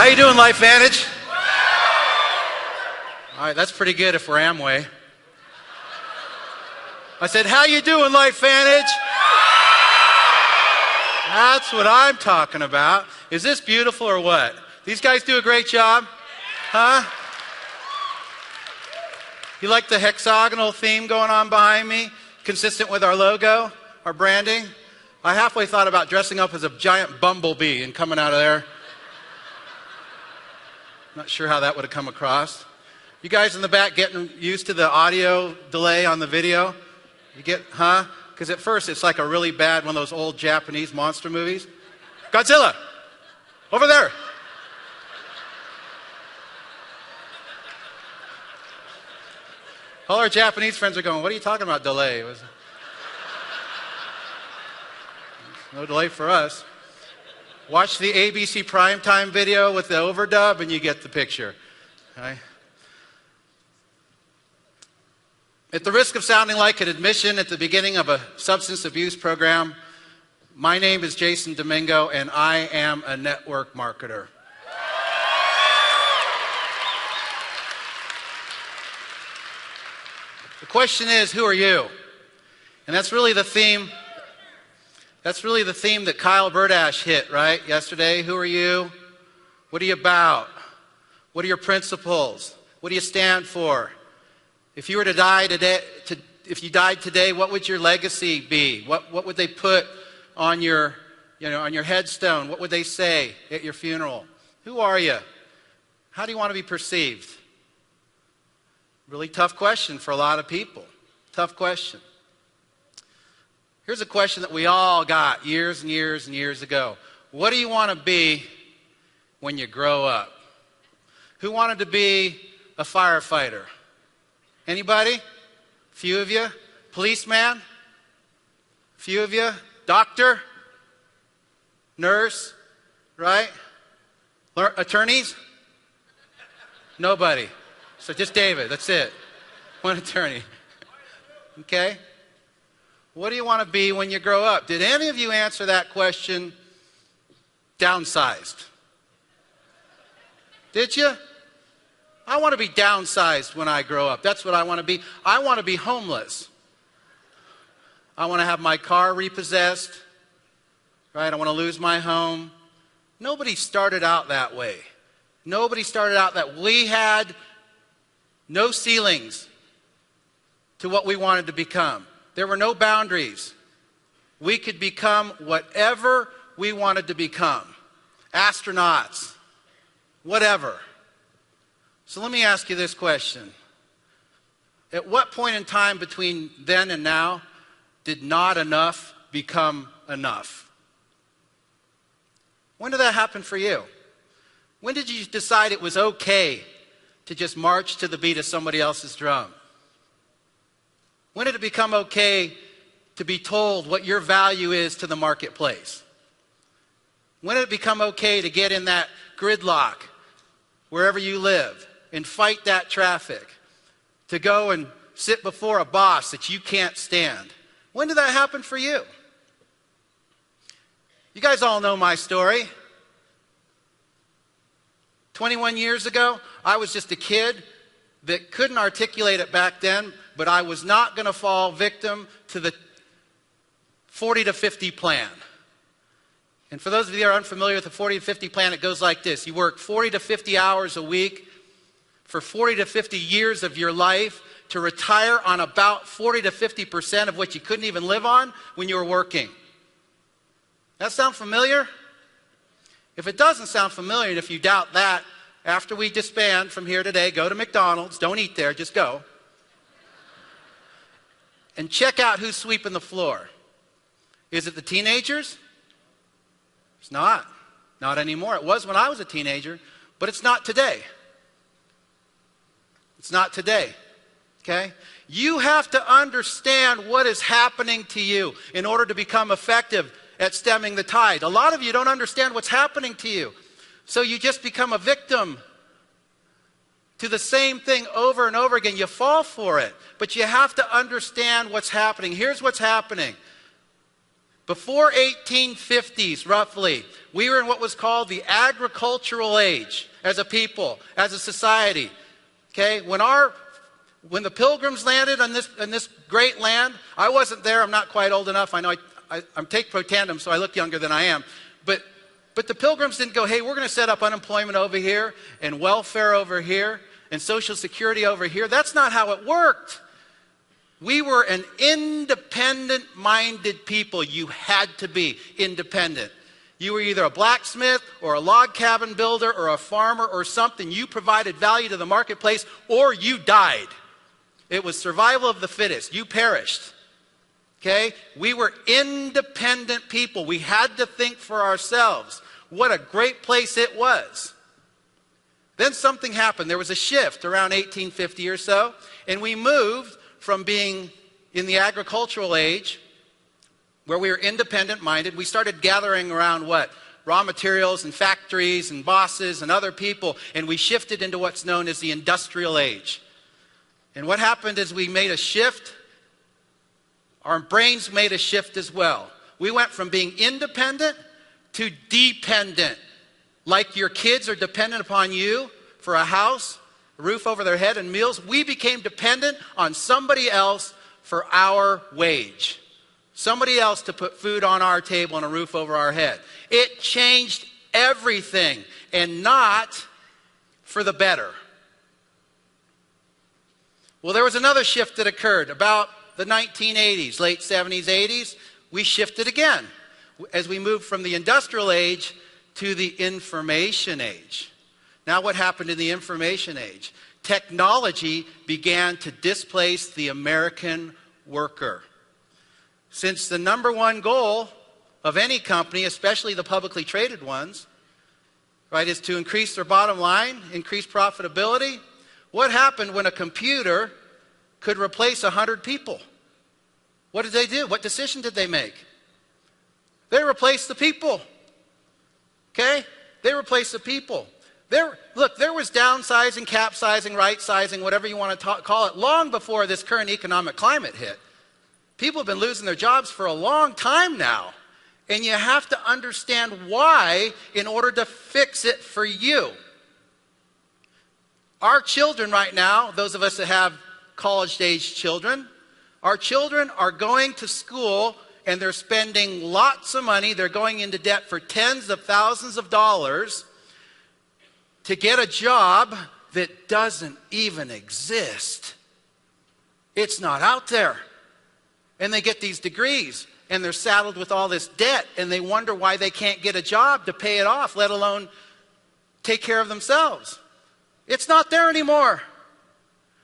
How you doing, LifeVantage? All right, that's pretty good if we're Amway. I said, how you doing, LifeVantage? That's what I'm talking about. Is this beautiful or what? These guys do a great job? Huh? You like the hexagonal theme going on behind me? Consistent with our logo, our branding? I halfway thought about dressing up as a giant bumblebee and coming out of there. Not sure how that would have come across. You guys in the back getting used to the audio delay on the video? You get, huh? Because at first it's like a really bad one of those old Japanese monster movies. Godzilla! Over there! All our Japanese friends are going, what are you talking about, delay? No delay for us. Watch the ABC primetime video with the overdub and you get the picture. Okay? At the risk of sounding like an admission at the beginning of a substance abuse program, my name is Jason Domingo and I am a network marketer. The question is, who are you? And that's really the theme. That's really the theme that Kyle Berdash hit, right, yesterday. Who are you? What are you about? What are your principles? What do you stand for? If you were to die today, if you died today, what would your legacy be? What would they put on your, on your headstone? What would they say at your funeral? Who are you? How do you want to be perceived? Really tough question for a lot of people. Tough question. Here's a question that we all got years and years and years ago. What do you want to be when you grow up? Who wanted to be a firefighter? Anybody? Few of you? Policeman? Few of you? Doctor? Nurse? Right? Attorneys? Nobody. So just David, that's it. One attorney. Okay? What do you want to be when you grow up? Did any of you answer that question downsized? Did you? I want to be downsized when I grow up. That's what I want to be. I want to be homeless. I want to have my car repossessed. Right? I want to lose my home. Nobody started out that way. Nobody started out that we had no ceilings to what we wanted to become. There were no boundaries. We could become whatever we wanted to become. Astronauts, whatever. So let me ask you this question. At what point in time between then and now did not enough become enough? When did that happen for you? When did you decide it was okay to just march to the beat of somebody else's drum? When did it become okay to be told what your value is to the marketplace? When did it become okay to get in that gridlock wherever you live and fight that traffic? To go and sit before a boss that you can't stand? When did that happen for you? You guys all know my story. 21 years ago, I was just a kid that couldn't articulate it back then, but I was not going to fall victim to the 40 to 50 plan. And for those of you that are unfamiliar with the 40 to 50 plan, it goes like this. You work 40 to 50 hours a week for 40 to 50 years of your life to retire on about 40 to 50% of what you couldn't even live on when you were working. That sound familiar? If it doesn't sound familiar, and if you doubt that, after we disband from here today, go to McDonald's. Don't eat there, just go. And check out who's sweeping the floor. Is it the teenagers? It's not. Not anymore. It was when I was a teenager, but it's not today. It's not today. Okay? You have to understand what is happening to you in order to become effective at stemming the tide. A lot of you don't understand what's happening to you. So you just become a victim to the same thing over and over again. You fall for it. But you have to understand what's happening. Here's what's happening. Before 1850s, roughly, We were in what was called the agricultural age as a people, as a society. Okay, when the Pilgrims landed on this great land, I wasn't there. I'm not quite old enough. I know I'm take pro tandem, so I look younger than I am. But the Pilgrims didn't go, hey, we're going to set up unemployment over here and welfare over here and Social Security over here. That's not how it worked. We were an independent-minded people. You had to be independent. You were either a blacksmith or a log cabin builder or a farmer or something. You provided value to the marketplace or you died. It was survival of the fittest. You perished. Okay? We were independent people. We had to think for ourselves. What a great place it was. Then something happened. There was a shift around 1850 or so, and we moved from being in the agricultural age, where we were independent-minded. We started gathering around what? Raw materials and factories and bosses and other people, and we shifted into what's known as the industrial age. And what happened is we made a shift. Our brains made a shift as well. We went from being independent to dependent. Like your kids are dependent upon you for a house, a roof over their head, and meals. We became dependent on somebody else for our wage. Somebody else to put food on our table and a roof over our head. It changed everything, and not for the better. Well, there was another shift that occurred about the 1980s, late 70s, 80s. We shifted again as we moved from the industrial age to the information age. Now what happened in the information age? Technology began to displace the American worker. Since the number one goal of any company, especially the publicly traded ones, right, is to increase their bottom line, increase profitability, what happened when a computer could replace 100 people? What did they do? What decision did they make? They replaced the people. Okay? They replaced the people. Look, there was downsizing, capsizing, right-sizing, whatever you want to call it, long before this current economic climate hit. People have been losing their jobs for a long time now. And you have to understand why in order to fix it for you. Our children right now, those of us that have college-age children, our children are going to school and they're spending lots of money. They're going into debt for tens of thousands of dollars to get a job that doesn't even exist. It's not out there. And they get these degrees and they're saddled with all this debt and they wonder why they can't get a job to pay it off, let alone take care of themselves. It's not there anymore.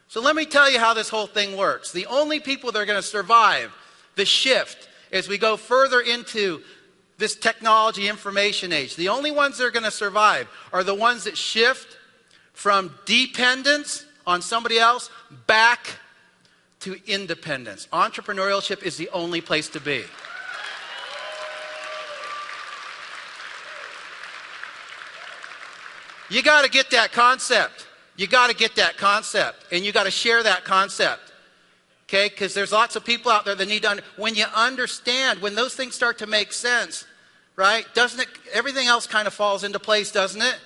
So let me tell you how this whole thing works. The only people that are going to survive the shift as we go further into this technology information age, the only ones that are going to survive are the ones that shift from dependence on somebody else back to independence. Entrepreneurship is the only place to be. You got to get that concept. You got to get that concept, and you got to share that concept, okay? Because there's lots of people out there that need to, when you understand, when those things start to make sense, right? Doesn't it, everything else kind of falls into place, doesn't it?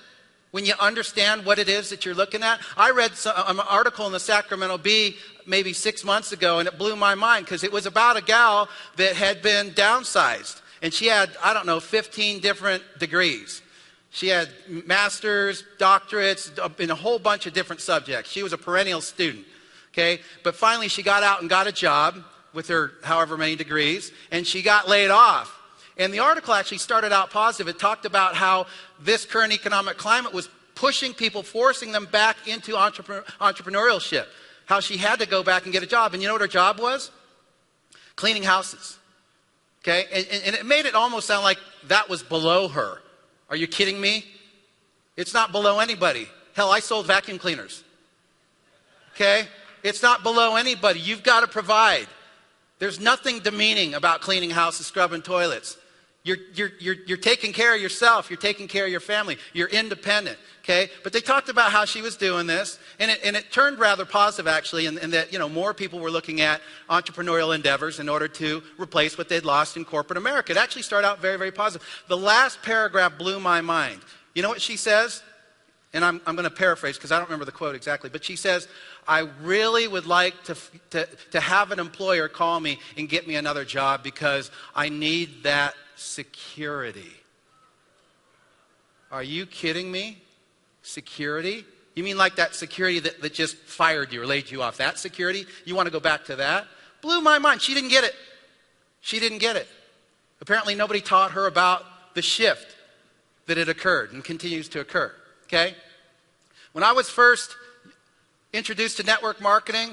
When you understand what it is that you're looking at. I read an article in the Sacramento Bee maybe 6 months ago, and it blew my mind because it was about a gal that had been downsized, and she had, I don't know, 15 different degrees. She had masters, doctorates, in a whole bunch of different subjects. She was a perennial student, okay? But finally she got out and got a job with her however many degrees, and she got laid off. And the article actually started out positive. It talked about how this current economic climate was pushing people, forcing them back into entrepreneurship. How she had to go back and get a job. And you know what her job was? Cleaning houses, okay? And it made it almost sound like that was below her. Are you kidding me? It's not below anybody. Hell, I sold vacuum cleaners. Okay? It's not below anybody. You've got to provide. There's nothing demeaning about cleaning houses, scrubbing toilets. You're taking care of yourself. You're taking care of your family. You're independent, okay? But they talked about how she was doing this, and it turned rather positive, actually, in that, more people were looking at entrepreneurial endeavors in order to replace what they'd lost in corporate America. It actually started out very, very positive. The last paragraph blew my mind. You know what she says? And I'm going to paraphrase because I don't remember the quote exactly, but she says, I really would like to have an employer call me and get me another job because I need that security. Are you kidding me? Security? You mean like that security that just fired you or laid you off? That security? You want to go back to that? Blew my mind. She didn't get it. She didn't get it. Apparently nobody taught her about the shift that had occurred and continues to occur. Okay? When I was first introduced to network marketing,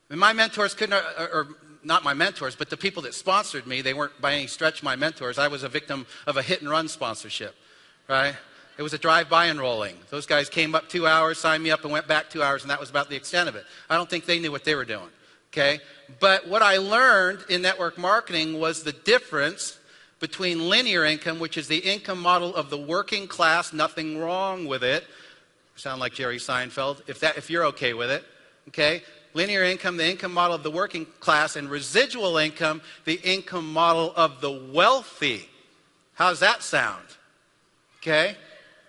and my mentors couldn't, or not my mentors, but the people that sponsored me, they weren't by any stretch my mentors. I was a victim of a hit-and-run sponsorship, right? It was a drive-by enrolling. Those guys came up 2 hours, signed me up, and went back 2 hours, and that was about the extent of it. I don't think they knew what they were doing, okay? But what I learned in network marketing was the difference between linear income, which is the income model of the working class, nothing wrong with it. Sound like Jerry Seinfeld, if you're okay with it, okay? Linear income, the income model of the working class, and residual income, the income model of the wealthy. How's that sound? Okay?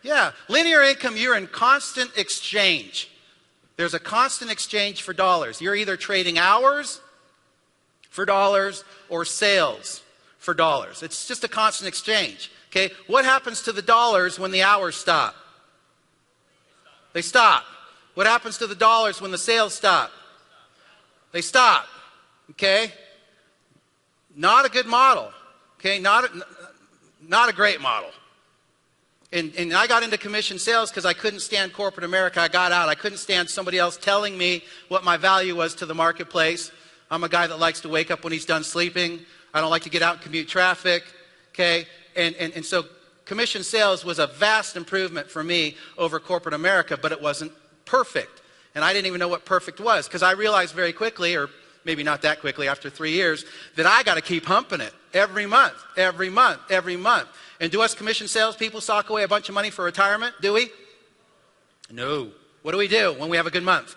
Yeah, linear income, you're in constant exchange. There's a constant exchange for dollars. You're either trading hours for dollars or sales for dollars. It's just a constant exchange. Okay? What happens to the dollars when the hours stop? They stop. What happens to the dollars when the sales stop? They stop. Okay? Not a good model. Okay? Not a great model. And I got into commission sales because I couldn't stand corporate America. I got out. I couldn't stand somebody else telling me what my value was to the marketplace. I'm a guy that likes to wake up when he's done sleeping. I don't like to get out and commute traffic. Okay? And so commission sales was a vast improvement for me over corporate America, but it wasn't perfect. And I didn't even know what perfect was because I realized very quickly, or maybe not that quickly after 3 years, that I got to keep humping it every month, every month, every month. And do us commission salespeople sock away a bunch of money for retirement? Do we? No. What do we do when we have a good month?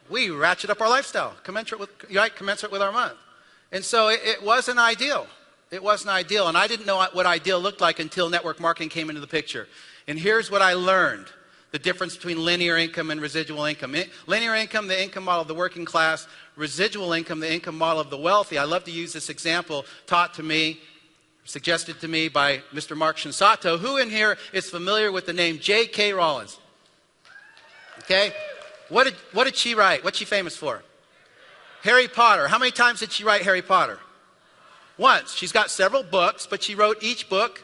We ratchet up our lifestyle, commensurate with our month. And so it wasn't ideal. It wasn't ideal. And I didn't know what ideal looked like until network marketing came into the picture. And here's what I learned. The difference between linear income and residual income. Linear income, the income model of the working class. Residual income, the income model of the wealthy. I love to use this example taught to me, suggested to me by Mr. Mark Shinsato. Who in here is familiar with the name J.K. Rowling? Okay? What did she write? What's she famous for? Harry Potter. How many times did she write Harry Potter? Once. She's got several books, but she wrote each book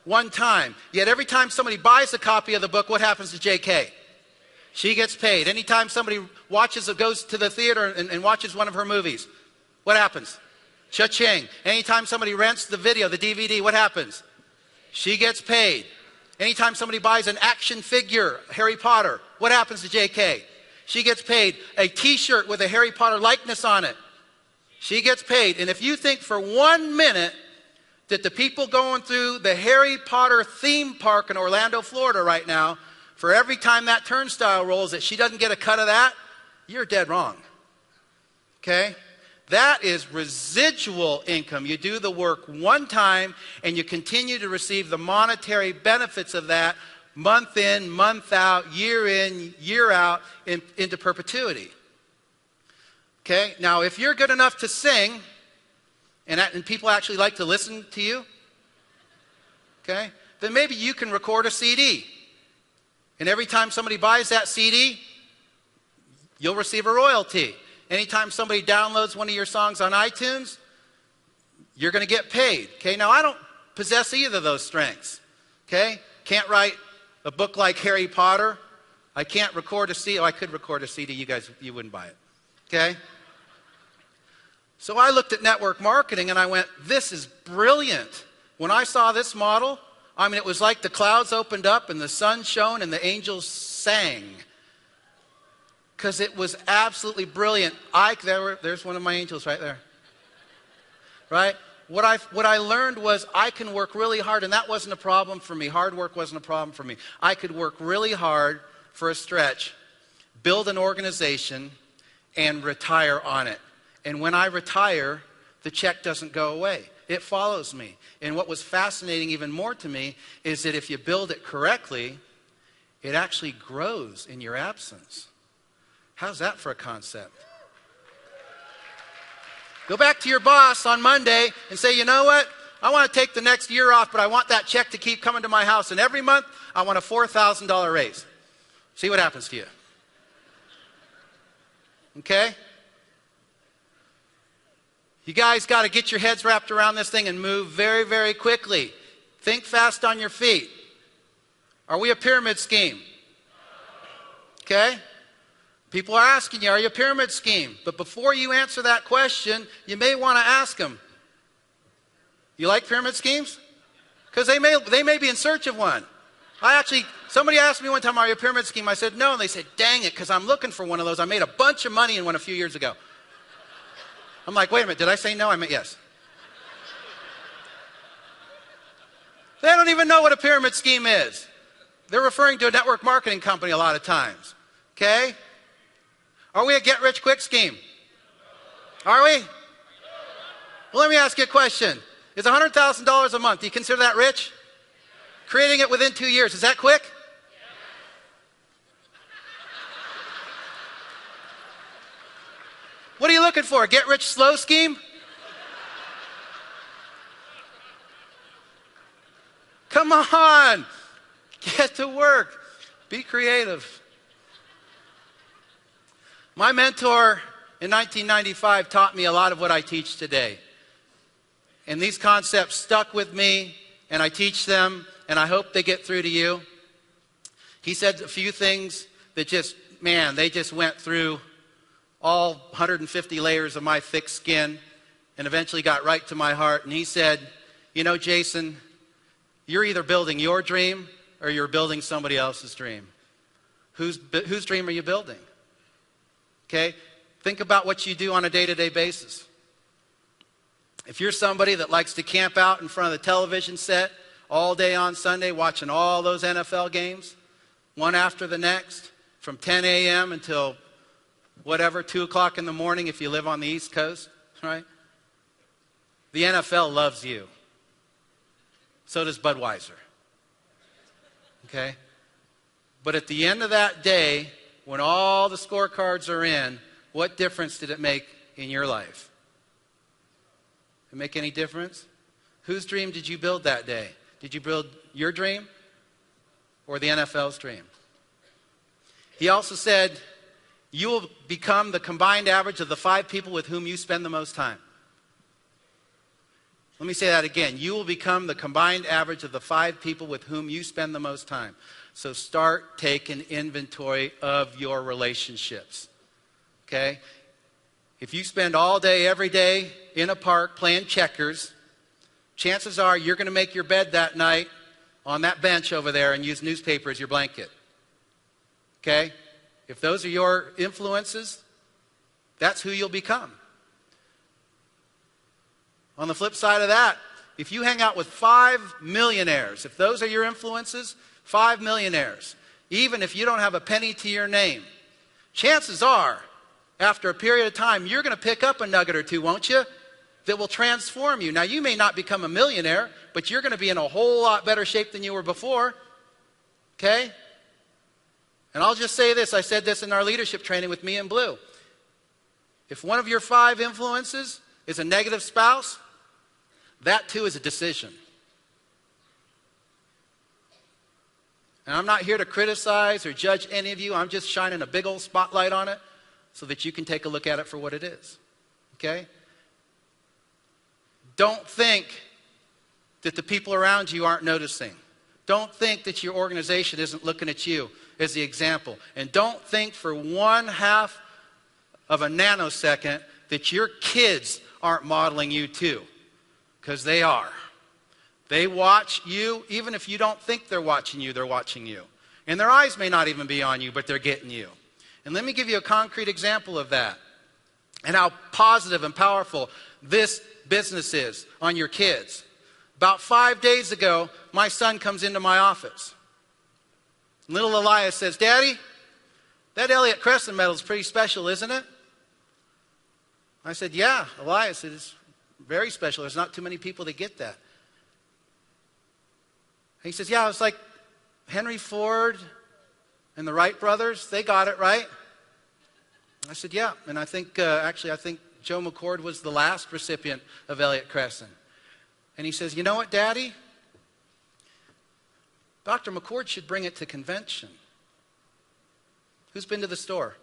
one time. Yet every time somebody buys a copy of the book, what happens to J.K.? She gets paid. Anytime somebody goes to the theater and watches one of her movies, what happens? Cha-ching. Anytime somebody rents the video, the DVD, what happens? She gets paid. Anytime somebody buys an action figure, Harry Potter, what happens to J.K.? She gets paid. A t-shirt with a Harry Potter likeness on it. She gets paid. And if you think for 1 minute that the people going through the Harry Potter theme park in Orlando, Florida right now, for every time that turnstile rolls, that she doesn't get a cut of that, you're dead wrong. Okay? That is residual income. You do the work one time and you continue to receive the monetary benefits of that month in, month out, year out, into perpetuity. Okay? Now, if you're good enough to sing, and people actually like to listen to you, okay, then maybe you can record a CD. And every time somebody buys that CD, you'll receive a royalty. Anytime somebody downloads one of your songs on iTunes, you're going to get paid. Okay? Now, I don't possess either of those strengths. Okay? Can't write a book like Harry Potter. I can't record a CD. Oh, I could record a CD. You wouldn't buy it. Okay? So I looked at network marketing and I went, this is brilliant. When I saw this model, I mean, it was like the clouds opened up and the sun shone and the angels sang. Because it was absolutely brilliant. There's one of my angels right there. Right? what I learned was I can work really hard, and that wasn't a problem for me. Hard work wasn't a problem for me. I could work really hard for a stretch, build an organization, and retire on it. And when I retire, the check doesn't go away. It follows me. And what was fascinating even more to me is that if you build it correctly, it actually grows in your absence. How's that for a concept? Go back to your boss on Monday and say, you know what? I want to take the next year off, but I want that check to keep coming to my house. And every month, I want a $4,000 raise. See what happens to you. Okay? You guys got to get your heads wrapped around this thing and move very, very quickly. Think fast on your feet. Are we a pyramid scheme? Okay? People are asking you, are you a pyramid scheme? But before you answer that question, you may want to ask them, you like pyramid schemes? Because they may be in search of one. Somebody asked me one time, are you a pyramid scheme? I said, no. And they said, dang it, because I'm looking for one of those. I made a bunch of money in one a few years ago. I'm like, wait a minute, did I say no? I meant yes. They don't even know what a pyramid scheme is. They're referring to a network marketing company a lot of times. Okay? Are we a get-rich-quick scheme? Are we? Well, let me ask you a question. Is $100,000 a month, do you consider that rich? Creating it within 2 years, is that quick? What are you looking for? A get-rich-slow scheme? Come on. Get to work. Be creative. My mentor in 1995 taught me a lot of what I teach today. And these concepts stuck with me, and I teach them, and I hope they get through to you. He said a few things that they just went through all 150 layers of my thick skin and eventually got right to my heart. And he said, you know, Jason, you're either building your dream or you're building somebody else's dream. Whose dream are you building? Okay? Think about what you do on a day-to-day basis. If you're somebody that likes to camp out in front of the television set all day on Sunday watching all those NFL games, one after the next, from 10 a.m. until whatever, 2 o'clock in the morning if you live on the East Coast, right? The NFL loves you. So does Budweiser. Okay? But at the end of that day, when all the scorecards are in, what difference did it make in your life? Did it make any difference? Whose dream did you build that day? Did you build your dream or the NFL's dream? He also said, you will become the combined average of the 5 people with whom you spend the most time. Let me say that again. You will become the combined average of the 5 people with whom you spend the most time. So start taking inventory of your relationships. Okay? If you spend all day, every day in a park playing checkers, chances are you're going to make your bed that night on that bench over there and use newspaper as your blanket. Okay? If those are your influences, that's who you'll become. On the flip side of that, if you hang out with 5 millionaires, if those are your influences, 5 millionaires, even if you don't have a penny to your name, chances are, after a period of time, you're going to pick up a nugget or two, won't you, that will transform you. Now, you may not become a millionaire, but you're going to be in a whole lot better shape than you were before. Okay? And I'll just say this. I said this in our leadership training with me and Blue. If one of your 5 influences is a negative spouse, that too is a decision. And I'm not here to criticize or judge any of you. I'm just shining a big old spotlight on it so that you can take a look at it for what it is. Okay? Don't think that the people around you aren't noticing. Don't think that your organization isn't looking at you as the example. And don't think for 1/2 of a nanosecond that your kids aren't modeling you too. Because they are. They watch you, even if you don't think they're watching you, they're watching you. And their eyes may not even be on you, but they're getting you. And let me give you a concrete example of that and how positive and powerful this business is on your kids. About 5 days ago, my son comes into my office. Little Elias says, "Daddy, that Elliott Crescent medal is pretty special, isn't it?" I said, "Yeah, Elias, it is very special. There's not too many people that get that." And he says, "Yeah, it's like Henry Ford and the Wright brothers, they got it, right?" I said, "Yeah." And I think, I think Joe McCord was the last recipient of Elliott Crescent. And he says, "You know what, Daddy? Dr. McCord should bring it to convention." Who's been to the store?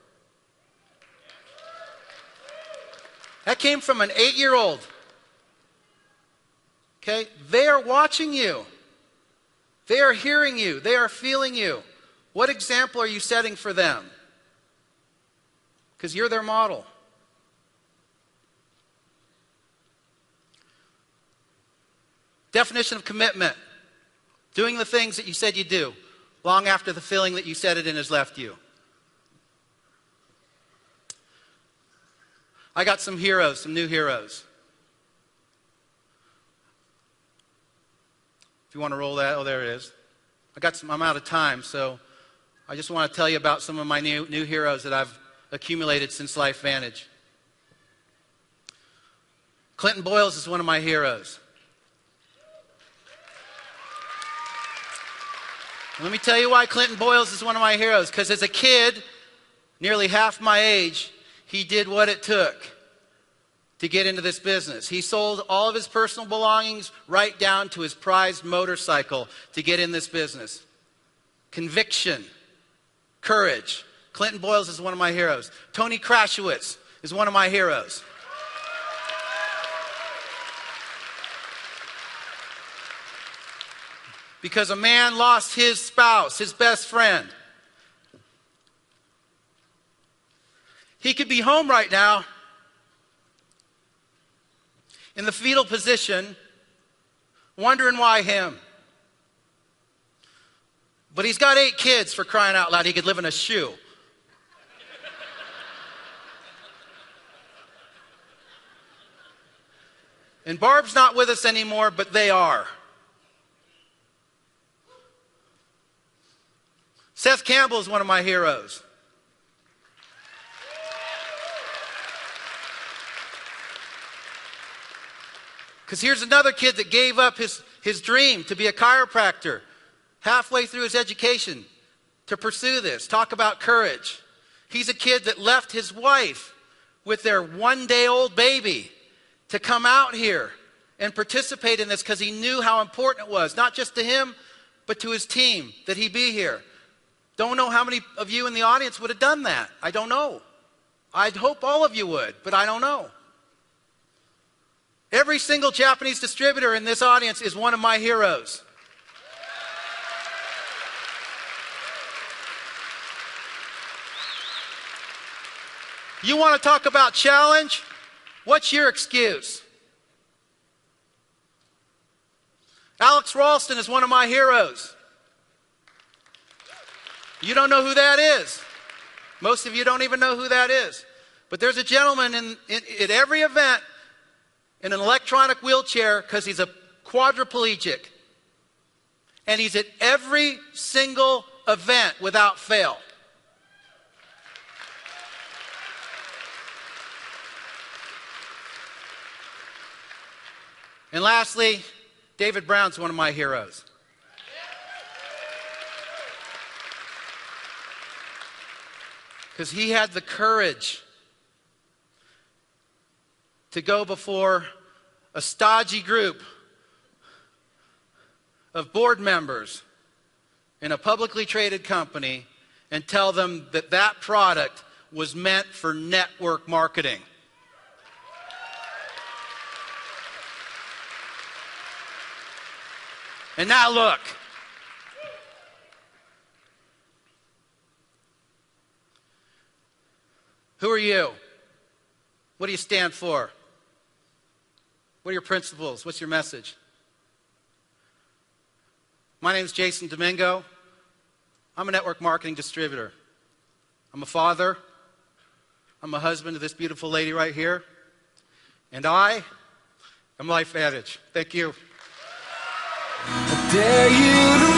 That came from an 8-year-old. Okay? They are watching you. They are hearing you. They are feeling you. What example are you setting for them? Because you're their model. Definition of commitment. Doing the things that you said you'd do long after the feeling that you said it in has left you. I got some heroes, some new heroes. If you want to roll that, oh, there it is. I'm out of time, so I just want to tell you about some of my new heroes that I've accumulated since LifeVantage. Clinton Boyles is one of my heroes. Let me tell you why Clinton Boyles is one of my heroes. Because as a kid, nearly half my age, he did what it took to get into this business. He sold all of his personal belongings right down to his prized motorcycle to get in this business. Conviction, courage. Clinton Boyles is one of my heroes. Tony Krashowitz is one of my heroes. Because a man lost his spouse, his best friend. He could be home right now in the fetal position, wondering why him. But he's got 8 kids, for crying out loud. He could live in a shoe. And Barb's not with us anymore, but they are. Seth Campbell is one of my heroes. Because here's another kid that gave up his dream to be a chiropractor halfway through his education to pursue this. Talk about courage. He's a kid that left his wife with their 1-day-old baby to come out here and participate in this because he knew how important it was, not just to him, but to his team, that he be here. Don't know how many of you in the audience would have done that. I don't know. I'd hope all of you would, but I don't know. Every single Japanese distributor in this audience is one of my heroes. You want to talk about challenge? What's your excuse? Alex Ralston is one of my heroes. You don't know who that is. Most of you don't even know who that is. But there's a gentleman at every event in an electronic wheelchair because he's a quadriplegic. And he's at every single event without fail. And lastly, David Brown's one of my heroes. Because he had the courage to go before a stodgy group of board members in a publicly traded company and tell them that that product was meant for network marketing. And now look. Who are you? What do you stand for? What are your principles? What's your message? My name is Jason Domingo. I'm a network marketing distributor. I'm a father. I'm a husband to this beautiful lady right here. And I I'm LifeVantage. Thank you. I dare you to